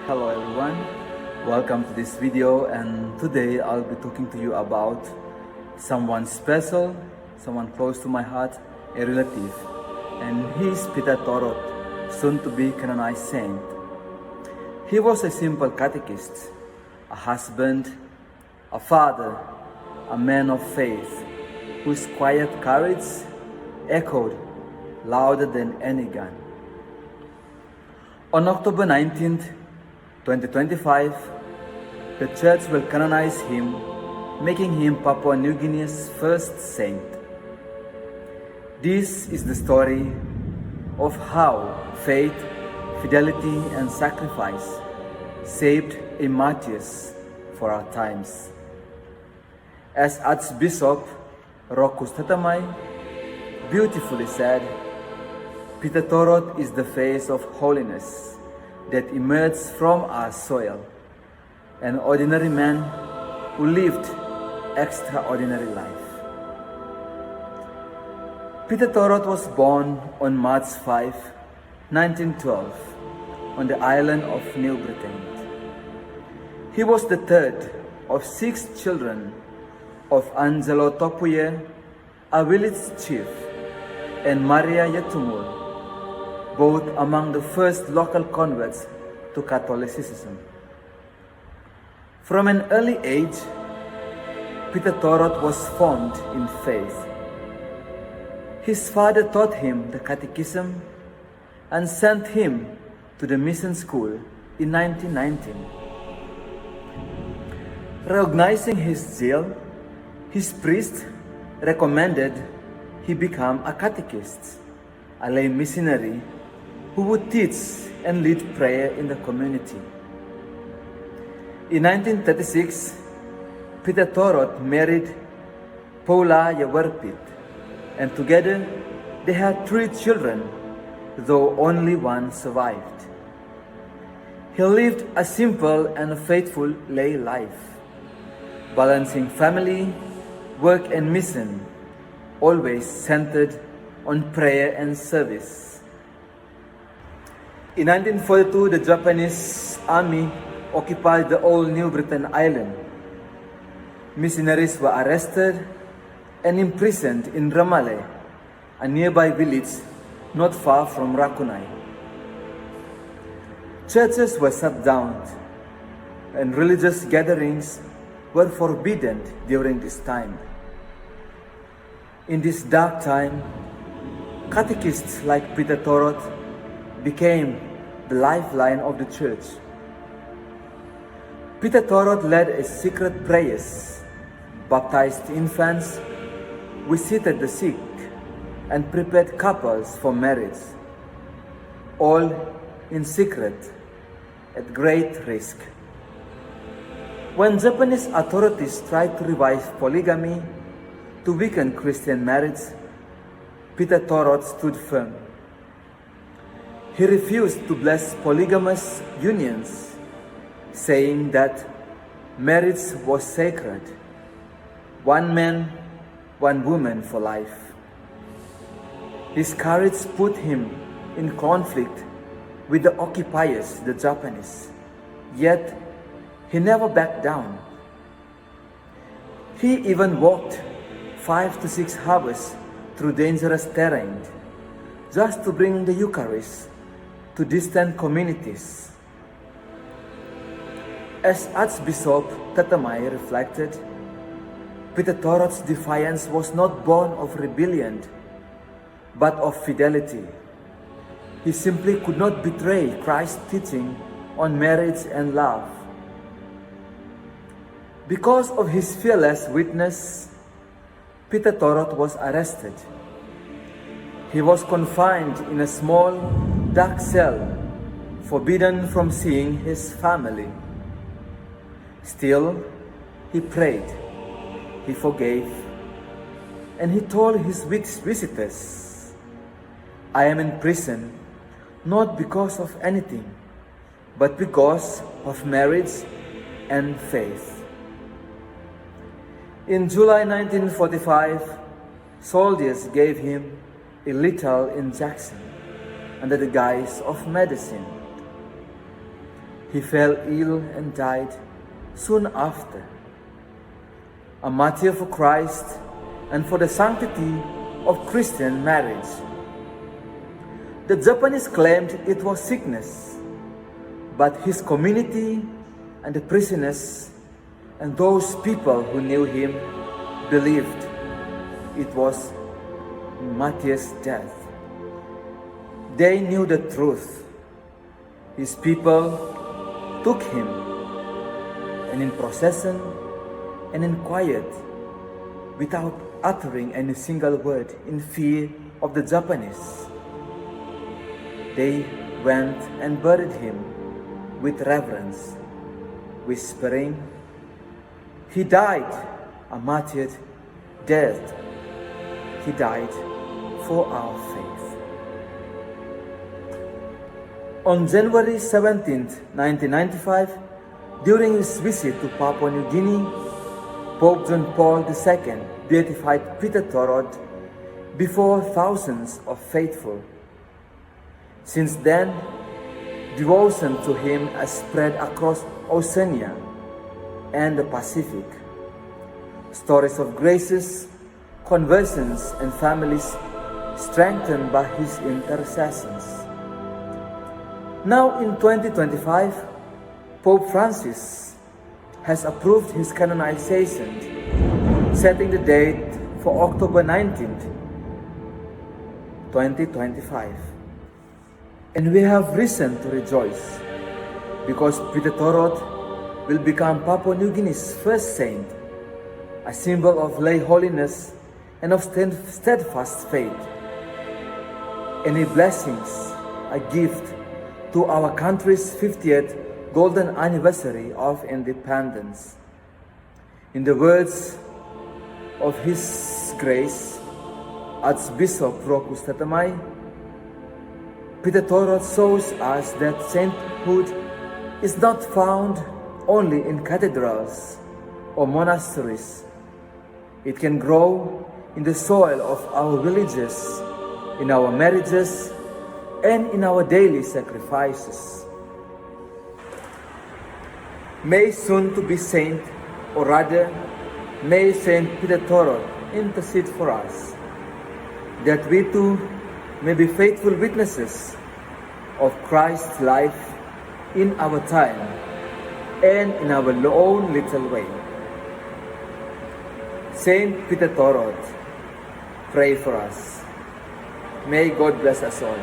Hello everyone, welcome to this video, and today I'll be talking to you about someone special, someone close to my heart, a relative, and he's Peter Torot, soon to be canonized saint. He was a simple catechist, a husband, a father, a man of faith, whose quiet courage echoed louder than any gun. On October 19th, 2025, the Church will canonize him, making him Papua New Guinea's first saint. This is the story of how faith, fidelity, and sacrifice saved a martyrs for our times. As Archbishop Rokus Tatamai beautifully said, Peter Torot is the face of holiness that emerged from our soil, an ordinary man who lived extraordinary life. Peter Torot was born on March 5, 1912, on the island of New Britain. He was the third of 6 children of Angelo Topuye, a village chief, and Maria Yatumul, both among the first local converts to Catholicism. From an early age, Peter Torot was formed in faith. His father taught him the catechism and sent him to the mission school in 1919. Recognizing his zeal, his priest recommended he become a catechist, a lay missionary who would teach and lead prayer in the community. In 1936, Peter Torot married Paula Yawarpit, and together they had 3 children, though only one survived. He lived a simple and faithful lay life, balancing family, work, and mission, always centered on prayer and service. In 1942, the Japanese army occupied the old New Britain island. Missionaries were arrested and imprisoned in Ramale, a nearby village not far from Rakunai. Churches were shut down and religious gatherings were forbidden during this time. In this dark time, catechists like Peter Torot became the lifeline of the church. Peter Torot led a secret prayers, baptized infants, visited the sick, and prepared couples for marriage, all in secret, at great risk. When Japanese authorities tried to revive polygamy to weaken Christian marriage, Peter Torot stood firm. He refused to bless polygamous unions, saying that marriage was sacred, one man, one woman for life. His courage put him in conflict with the occupiers, the Japanese, yet he never backed down. He even walked 5 to 6 hours through dangerous terrain just to bring the Eucharist to distant communities. As Archbishop Tatamai reflected, Peter Torot's defiance was not born of rebellion, but of fidelity. He simply could not betray Christ's teaching on marriage and love. Because of his fearless witness, Peter Torot was arrested. He was confined in a small, dark cell, forbidden from seeing his family. Still, he prayed, he forgave, and he told his visitors, "I am in prison, not because of anything, but because of marriage and faith." In July 1945, soldiers gave him a lethal injection under the guise of medicine. He fell ill and died soon after. A martyr for Christ and for the sanctity of Christian marriage. The Japanese claimed it was sickness, but his community and the prisoners and those people who knew him believed it was martyr's death. They knew the truth. His people took him, and in procession and in quiet, without uttering any single word in fear of the Japanese, they went and buried him with reverence, whispering, "He died a martyr's death. He died for our faith." On January 17, 1995, during his visit to Papua New Guinea, Pope John Paul II beatified Peter Torot before thousands of faithful. Since then, devotion to him has spread across Oceania and the Pacific. Stories of graces, conversions, and families strengthened by his intercessions. Now in 2025, Pope Francis has approved his canonization, setting the date for October 19th, 2025. And we have reason to rejoice, because Peter Torot will become Papua New Guinea's first saint, a symbol of lay holiness and of steadfast faith. Any blessings, a gift to our country's 50th golden anniversary of independence. In the words of His Grace, Archbishop Rokus Tatamai, Peter Torot shows us that sainthood is not found only in cathedrals or monasteries. It can grow in the soil of our villages, in our marriages, and in our daily sacrifices. May soon-to-be saint, or rather, may Saint Peter Torot intercede for us, that we too may be faithful witnesses of Christ's life in our time and in our own little way. Saint Peter Torot, pray for us. May God bless us all.